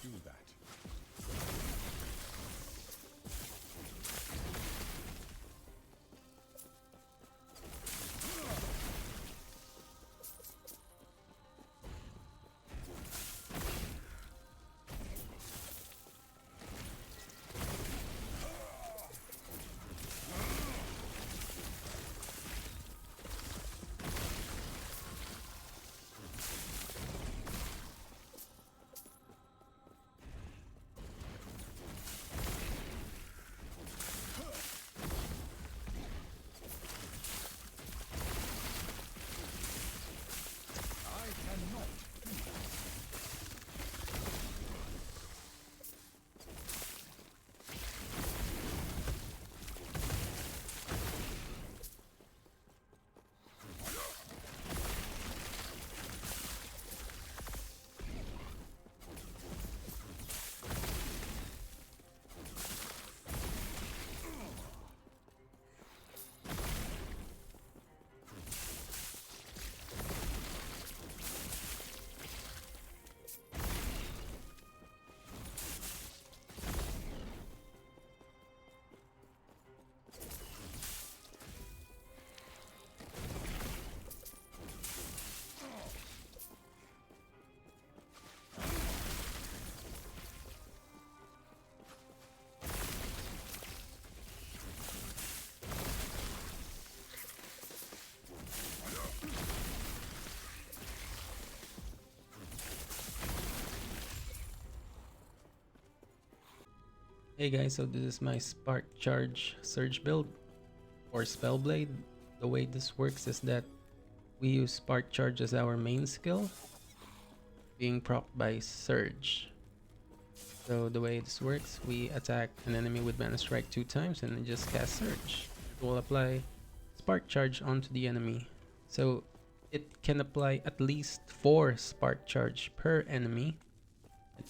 do that. Hey guys, so this is my Spark Charge Surge build for Spellblade. The way this works is that we use Spark Charge as our main skill, being procced by Surge. So the way this works, we attack an enemy with Mana Strike 2 times and then just cast Surge. It will apply Spark Charge onto the enemy. So it can apply at least 4 Spark Charge per enemy.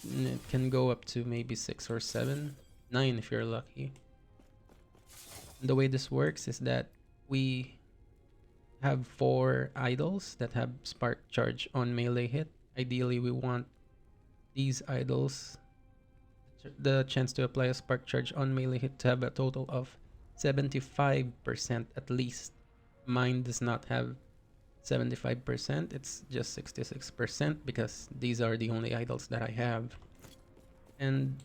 It can go up to maybe 6 or 7, 9 if you're lucky. The way this works is that we have 4 idols that have Spark Charge on melee hit. Ideally, we want these idols, the chance to apply a Spark Charge on melee hit, to have a total of 75% at least. Mine does not have 75%, it's just 66% because these are the only idols that I have. And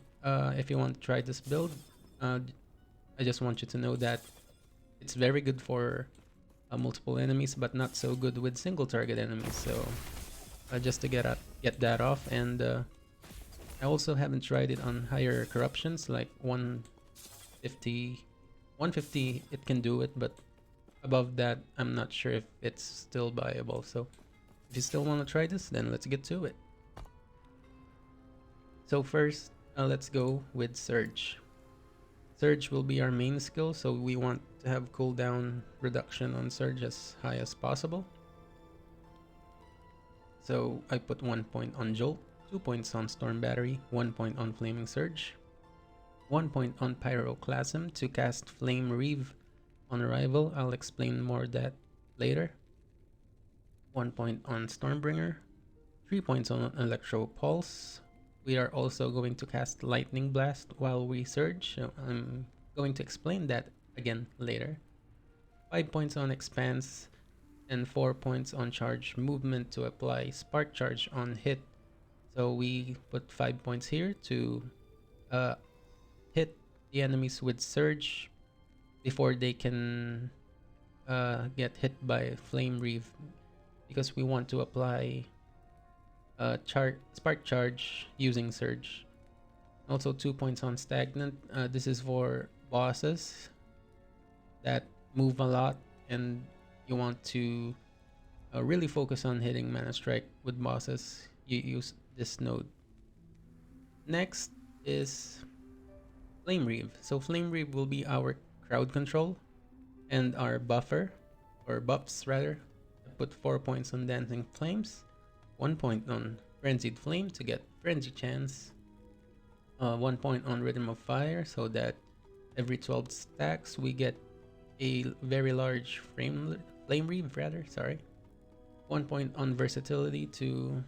if you want to try this build, I just want you to know that it's very good for multiple enemies, but not so good with single target enemies. So just to get that off, and I also haven't tried it on higher corruptions like 150. 150 it can do it, but above that I'm not sure if it's still viable. So if you still want to try this, then let's get to it. So first, let's go with Surge. Surge will be our main skill, so we want to have cooldown reduction on Surge as high as possible. So I put 1 point on Jolt, 2 points on Storm Battery, 1 point on Flaming Surge, 1 point on Pyroclasm to cast Flame Reave on arrival. I'll explain more that later. 1 point on Stormbringer, 3 points on Electro Pulse. We are also going to cast Lightning Blast while we surge. So I'm going to explain that again later. 5 points on Expanse and 4 points on Charge Movement to apply Spark Charge on hit. So we put 5 points here to hit the enemies with Surge before they can get hit by Flame Reave, because we want to apply Spark Charge using Surge. Also 2 points on Stagnant. This is for bosses that move a lot and you want to really focus on hitting Mana Strike with bosses. You use this node. Next is Flame Reave. So Flame Reave will be our crowd control and our buffer, or buffs rather. I put 4 points on Dancing Flames, 1 point on Frenzied Flame to get Frenzy Chance, 1 point on Rhythm of Fire so that every 12 stacks we get a very large Flame Reave rather, sorry. 1 point on Versatility to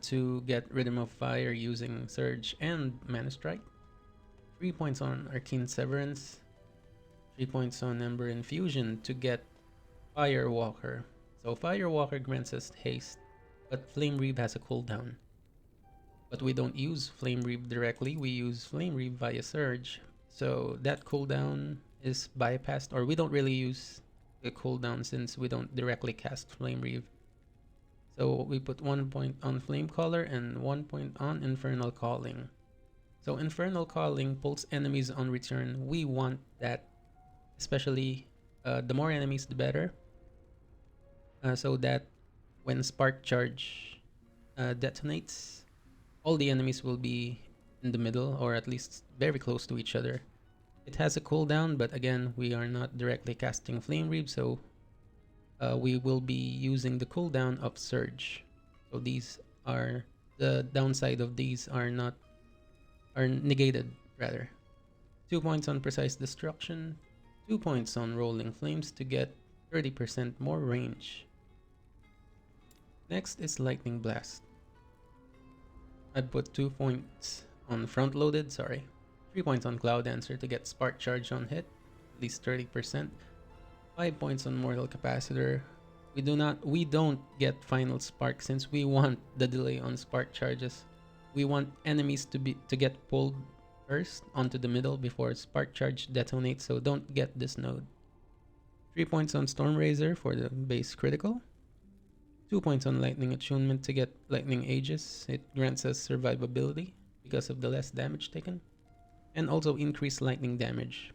to get Rhythm of Fire using Surge and Mana Strike. 3 points on Arcane Severance. 3 points on Ember Infusion to get Firewalker. So Firewalker grants us haste, but Flame Reave has a cooldown. But we don't use Flame Reave directly, we use Flame Reave via Surge. So that cooldown is bypassed, or we don't really use the cooldown since we don't directly cast Flame Reave. So we put 1 point on Flame Caller and 1 point on Infernal Calling. So Infernal Calling pulls enemies on return. We want that, especially the more enemies the better. So that when Spark Charge detonates, all the enemies will be in the middle or at least very close to each other. It has a cooldown, but again, we are not directly casting Flame Reave, so we will be using the cooldown of Surge. So these are the downside of these are negated rather. 2 points on Precise Destruction, 2 points on Rolling Flames to get 30% more range. Next is Lightning Blast. I put 2 points on Front Loaded, 3 points on Cloud Dancer to get Spark Charge on hit, at least 30%. 5 points on Mortal Capacitor. We don't get Final Spark since we want the delay on Spark Charges. We want enemies to get pulled first onto the middle before Spark Charge detonates, so don't get this node. 3 points on Storm Razor for the base critical. 2 points on Lightning Attunement to get Lightning Aegis. It grants us survivability because of the less damage taken. And also increased lightning damage.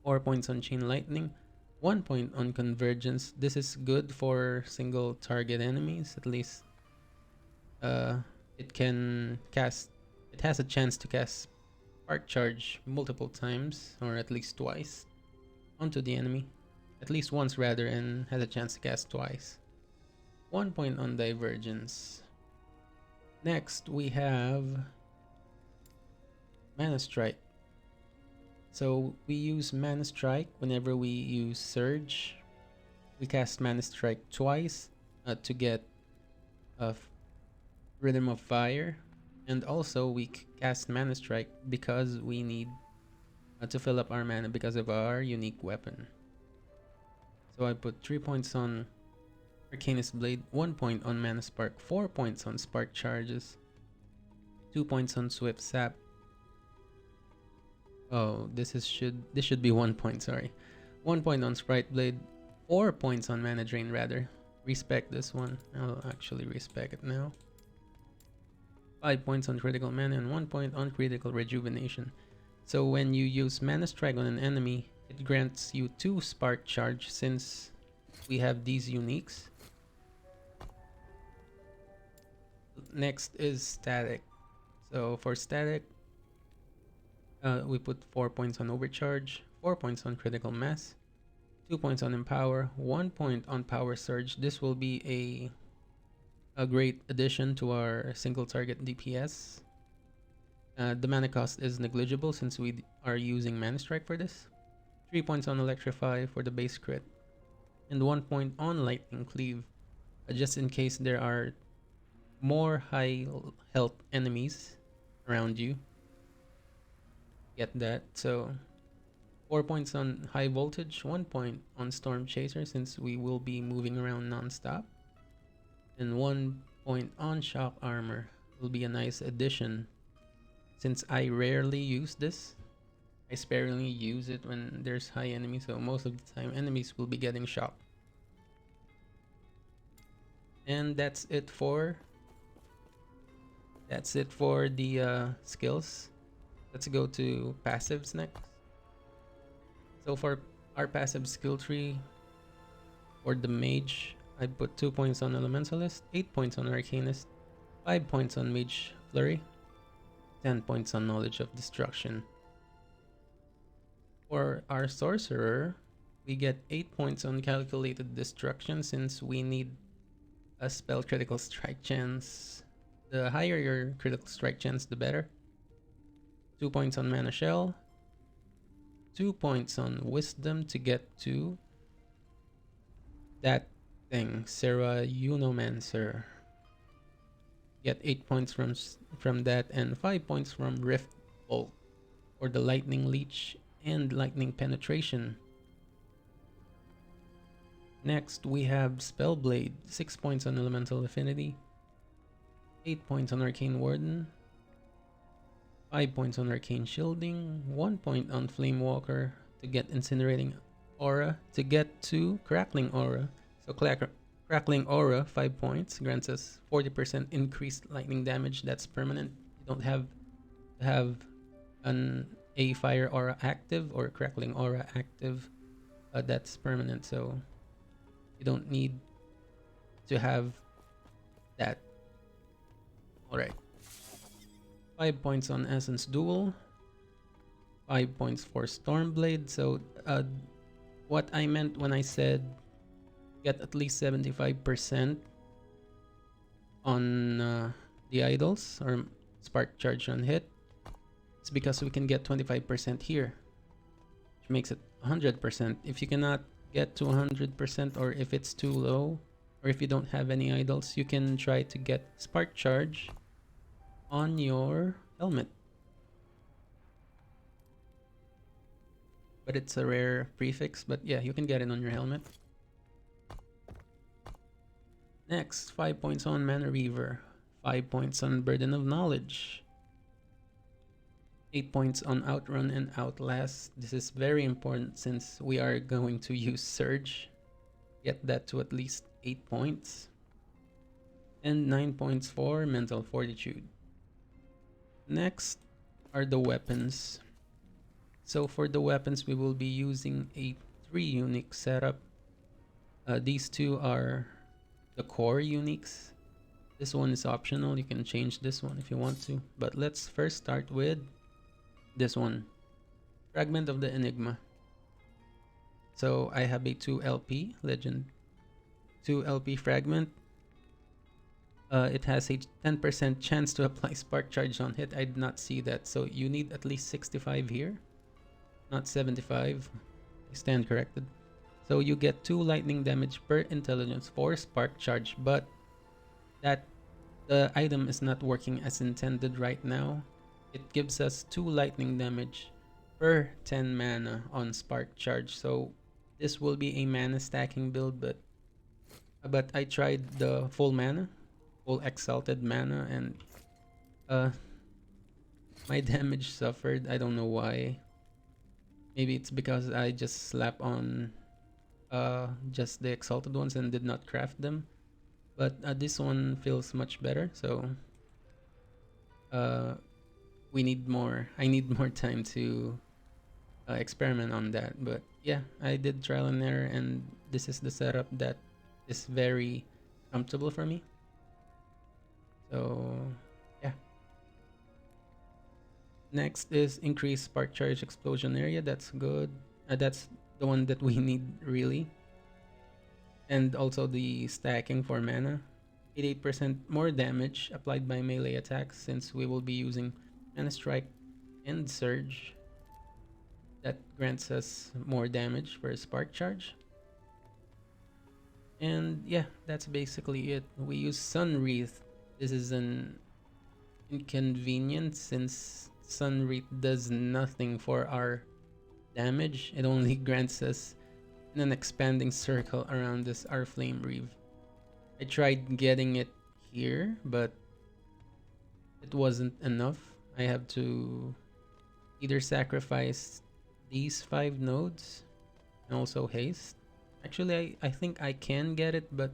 4 points on Chain Lightning. 1 point on Convergence. This is good for single target enemies. At least it has a chance to cast Spark Charge multiple times, or at least twice, onto the enemy. At least once rather, and has a chance to cast twice. 1 point on Divergence. Next we have Mana Strike. So we use Mana Strike whenever we use Surge. We cast Mana Strike twice to get Rhythm of Fire. And also we cast Mana Strike because we need to fill up our mana because of our unique weapon. So I put 3 points on Arcanist Blade, 1 point on Mana Spark, 4 points on Spark Charges, 2 points on Swift Sap. Oh, this should be 1 point, 1 point on Sprite Blade, 4 points on Mana Drain rather. Respect this one. I'll actually respect it now. 5 points on Critical Mana and 1 point on Critical Rejuvenation. So when you use Mana Strike on an enemy, it grants you 2 Spark Charge since we have these uniques. Next is Static. So for Static, we put 4 points on Overcharge, 4 points on Critical Mass, 2 points on Empower, 1 point on Power Surge. This will be a great addition to our single target DPS. The mana cost is negligible since we are using Mana Strike for this. 3 points on Electrify for the base crit, and 1 point on Lightning Cleave, just in case there are more high health enemies around you. Get that. So 4 points on High Voltage, 1 point on Storm Chaser since we will be moving around non-stop, and 1 point on Shock Armor. Will be a nice addition since I rarely use this. I sparingly use it when there's high enemies, so most of the time enemies will be getting shocked. And that's it for the skills. Let's go to passives next. So for our passive skill tree, for the Mage, I put 2 points on Elementalist, 8 points on Arcanist, 5 points on Mage Flurry, 10 points on Knowledge of Destruction. For our Sorcerer, we get 8 points on Calculated Destruction since we need a spell critical strike chance. The higher your critical strike chance, the better. 2 points on Mana Shell, 2 points on Wisdom to get to that thing, Serra Unomancer. Get 8 points from that and 5 points from Rift Bolt for the Lightning Leech and Lightning Penetration. Next, we have Spellblade, 6 points on Elemental Affinity, 8 points on Arcane Warden, 5 points on Arcane Shielding, 1 point on Flame Walker to get Incinerating Aura to get to Crackling Aura. So Crackling Aura, 5 points, grants us 40% increased lightning damage. That's permanent. You don't have to have a Fire Aura active or Crackling Aura active. That's permanent, so you don't need to have that. Alright. 5 points on Essence Duel. 5 points for Stormblade. So what I meant when I said get at least 75% on the idols or spark charge on hit, it's because we can get 25% here, which makes it 100%. If you cannot get to 100%, or if it's too low, or if you don't have any idols, you can try to get spark charge on your helmet. But it's a rare prefix, but yeah, you can get it on your helmet. Next, 5 points on Mana Reaver, 5 points on Burden of Knowledge, 8 points on Outrun and Outlast. This is very important since we are going to use Surge. Get that to at least 8 points. And 9 points for Mental Fortitude. Next are the weapons. So for the weapons, we will be using a 3 unique setup. These two are the core uniques. This one is optional. You can change this one if you want to. But let's first start with this one. Fragment of the Enigma. So I have a 2 LP Legend. 2 LP Fragment. It has a 10% chance to apply Spark Charge on hit. I did not see that. So you need at least 65 here. Not 75. I stand corrected. So you get 2 lightning damage per intelligence for Spark Charge, but that the item is not working as intended right now. It gives us 2 lightning damage per 10 mana on Spark Charge. So this will be a mana stacking build, but I tried the full mana, full exalted mana, and my damage suffered. I don't know why. Maybe it's because I just slap on just the exalted ones and did not craft them, but this one feels much better, so we need more. I need more time to experiment on that. But yeah, I did trial and error, and this is the setup that is very comfortable for me. So yeah. Next is increase spark charge explosion area. That's good. That's the one that we need really. And also the stacking for mana. 88% more damage applied by melee attacks, since we will be using Mana Strike and Surge. That grants us more damage for Spark Charge. And yeah, that's basically it. We use Sun Wreath. This is an inconvenience since Sun Wreath does nothing for our damage. It only grants us an expanding circle around this our Flame Reave. I tried getting it here, but it wasn't enough. I have to either sacrifice these 5 nodes and also haste. Actually, I think I can get it, but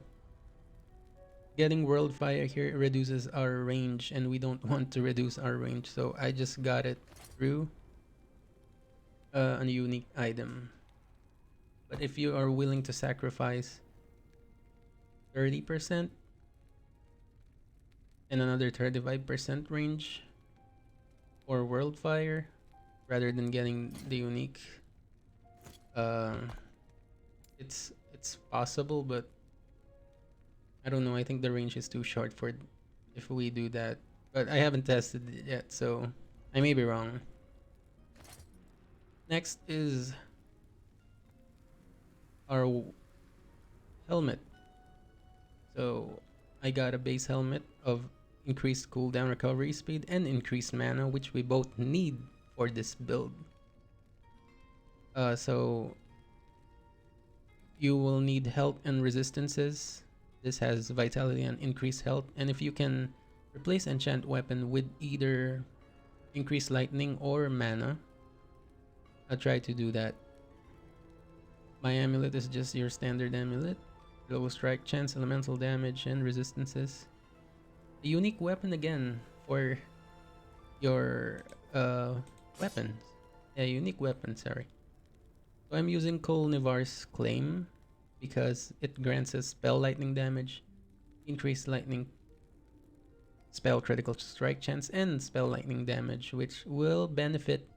getting World Fire here reduces our range, and we don't want to reduce our range, so I just got it through a unique item. But if you are willing to sacrifice 30% and another 35% range for World Fire rather than getting the unique, it's possible, but I don't know. I think the range is too short for if we do that. But I haven't tested it yet, so I may be wrong. Next is our helmet. So I got a base helmet of increased cooldown recovery speed, and increased mana, which we both need for this build. So you will need health and resistances. This has vitality and increased health, and if you can replace enchant weapon with either increased lightning or mana, I'll try to do that. My amulet is just your standard amulet. Global strike, chance, elemental damage, and resistances. A unique weapon again for your weapons. Yeah, unique weapon, sorry. So I'm using Kolnivar's Claim because it grants us spell lightning damage, increased lightning spell critical strike chance, and spell lightning damage, which will benefit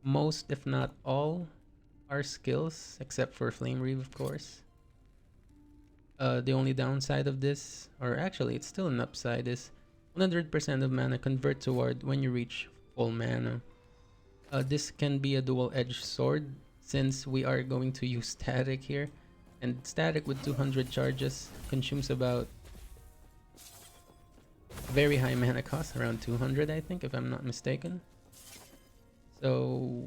most, if not all, our skills, except for Flame Reave, of course. The only downside of this, or actually it's still an upside, is 100% of mana convert toward when you reach full mana. This can be a dual-edged sword since we are going to use static here, and static with 200 charges consumes about very high mana cost, around 200 I think, if I'm not mistaken. So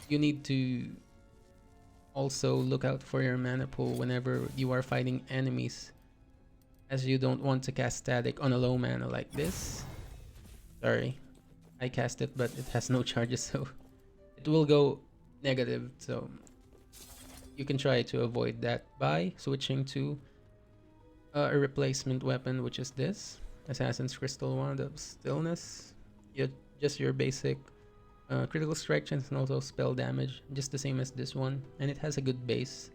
you need to also look out for your mana pool whenever you are fighting enemies, as you don't want to cast static on a low mana like this. Sorry, I cast it but it has no charges, so it will go negative. So you can try to avoid that by switching to a replacement weapon, which is this Assassin's Crystal Wand of Stillness. Just your basic critical strike chance and also spell damage, just the same as this one, and it has a good base,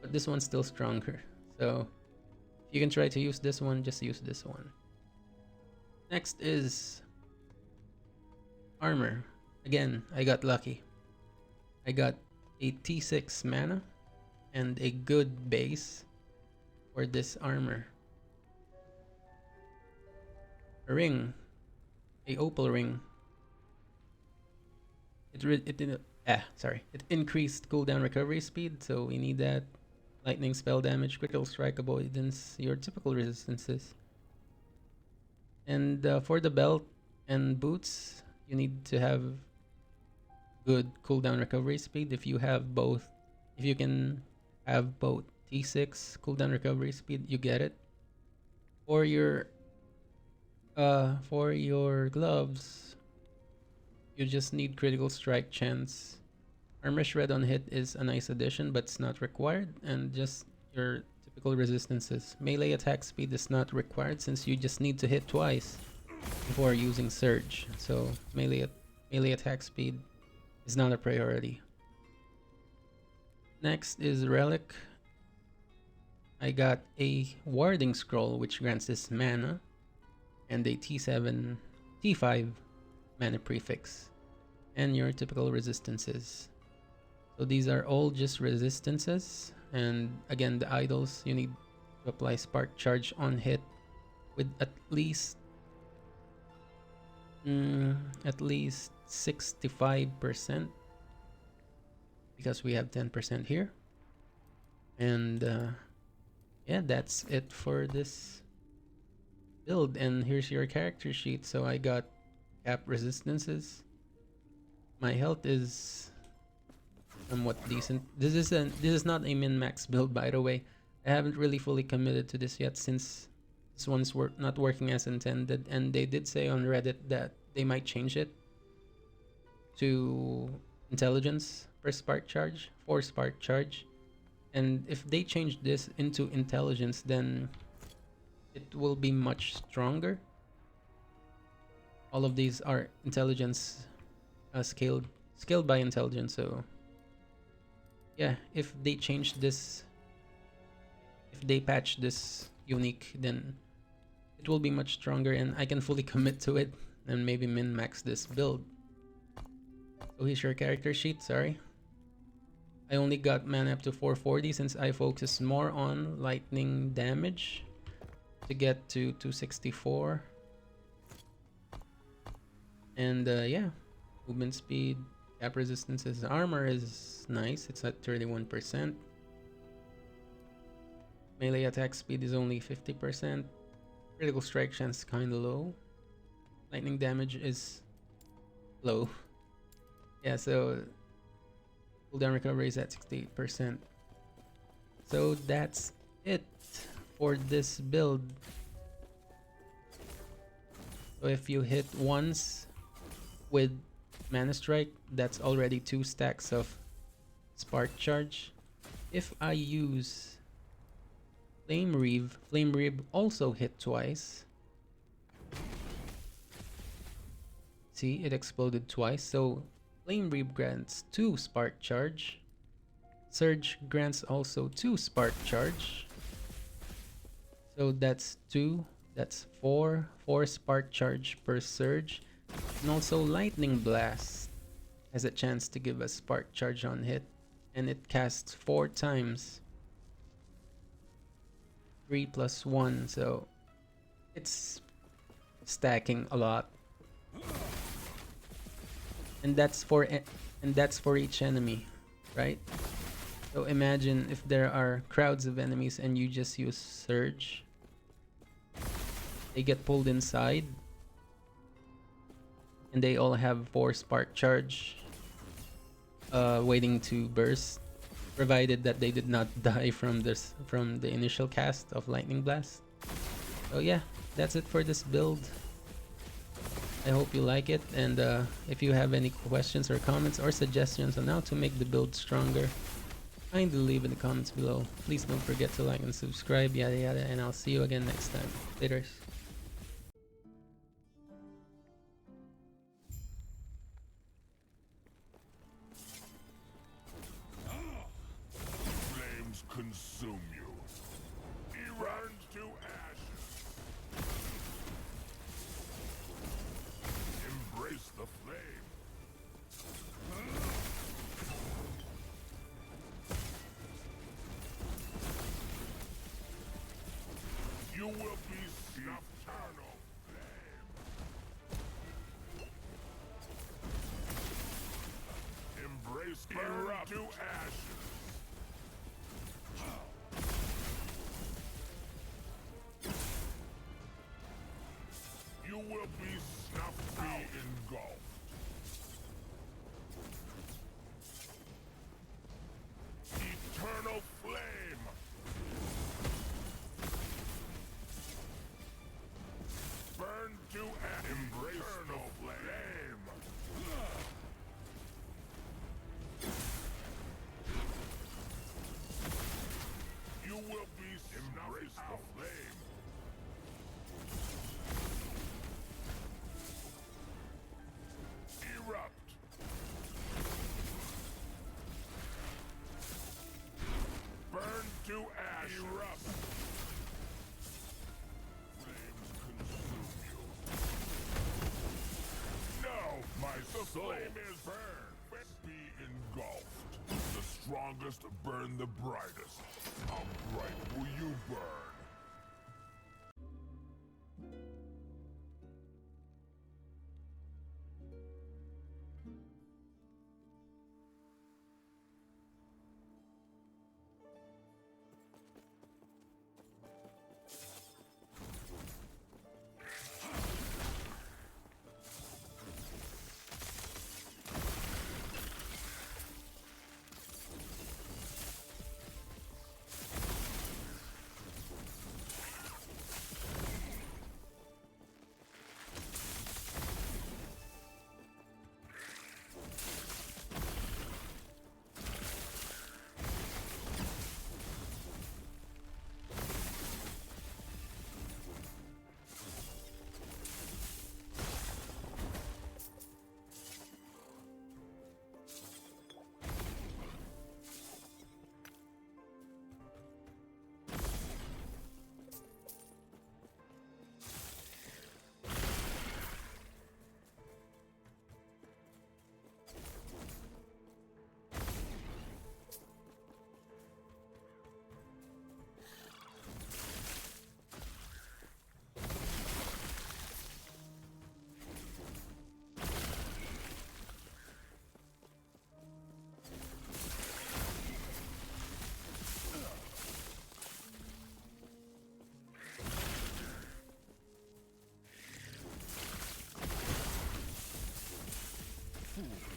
but this one's still stronger. So if you can try to use this one, just use this one. Next is armor. Again, I got lucky. I got a T6 mana and a good base for this armor. A ring, a opal ring. It increased cooldown recovery speed, so we need that. Lightning spell damage, critical strike avoidance, your typical resistances. And for the belt and boots, you need to have good cooldown recovery speed. If you have both, if you can have both T6 cooldown recovery speed, you get it. For your gloves, you just need critical strike chance. Armor shred on hit is a nice addition, but it's not required, and just your typical resistances. Melee attack speed is not required since you just need to hit twice before using surge. So melee attack speed is not a priority. Next is relic. I got a warding scroll which grants this mana, and a T5 mana prefix, and your typical resistances. So these are all just resistances, and again, the idols, you need to apply spark charge on hit with at least 65%, because we have 10% here. And yeah, that's it for this build, and here's your character sheet. So I got cap resistances. My health is somewhat decent. This is not a min-max build, by the way. I haven't really fully committed to this yet since this one's not working as intended, and they did say on Reddit that they might change it to intelligence per spark charge, 4 spark charge. And if they change this into intelligence, then it will be much stronger. All of these are intelligence scaled by intelligence. So yeah, if they change this, if they patch this unique, then it will be much stronger, and I can fully commit to it and maybe min-max this build. So here's your character sheet. Sorry, I only got mana up to 440 since I focus more on lightning damage to get to 264. And yeah, movement speed, cap resistances, armor is nice, it's at 31%. Melee attack speed is only 50%. Critical strike chance kinda low. lightning damage is low. Yeah, so cooldown recovery is at 68%. So that's it for this build. So if you hit once with Mana Strike, that's already 2 stacks of Spark Charge. If I use Flame Reave also hit twice. See, it exploded twice. So Flame Reave grants 2 Spark Charge. Surge grants also 2 Spark Charge. So that's 2. That's 4 Spark Charge per Surge. And also Lightning Blast has a chance to give a Spark Charge on hit. And it casts 4 times. 3 plus 1. So it's stacking a lot. And that's for each enemy, right? So imagine if there are crowds of enemies and you just use Surge. They get pulled inside. And they all have 4 Spark Charge waiting to burst. Provided that they did not die from the initial cast of Lightning Blast. So yeah, that's it for this build. I hope you like it, and if you have any questions or comments or suggestions on how to make the build stronger, kindly leave in the comments below. Please don't forget to like and subscribe, yada yada, and I'll see you again next time. Later. Flames consume you. He runs to ashes. Embrace the flame. You will be nocturnal flame. Embrace burn to ashes. You will be snuffed out, engulfed. Eternal flame. Burn to ash. Embrace eternal flame. You will be embrace the flame. Erupt. Burn to ash. Erupt. Flames consume you. No, my flame is burned. Be engulfed. The strongest burn the brightest. How bright will you burn? fool.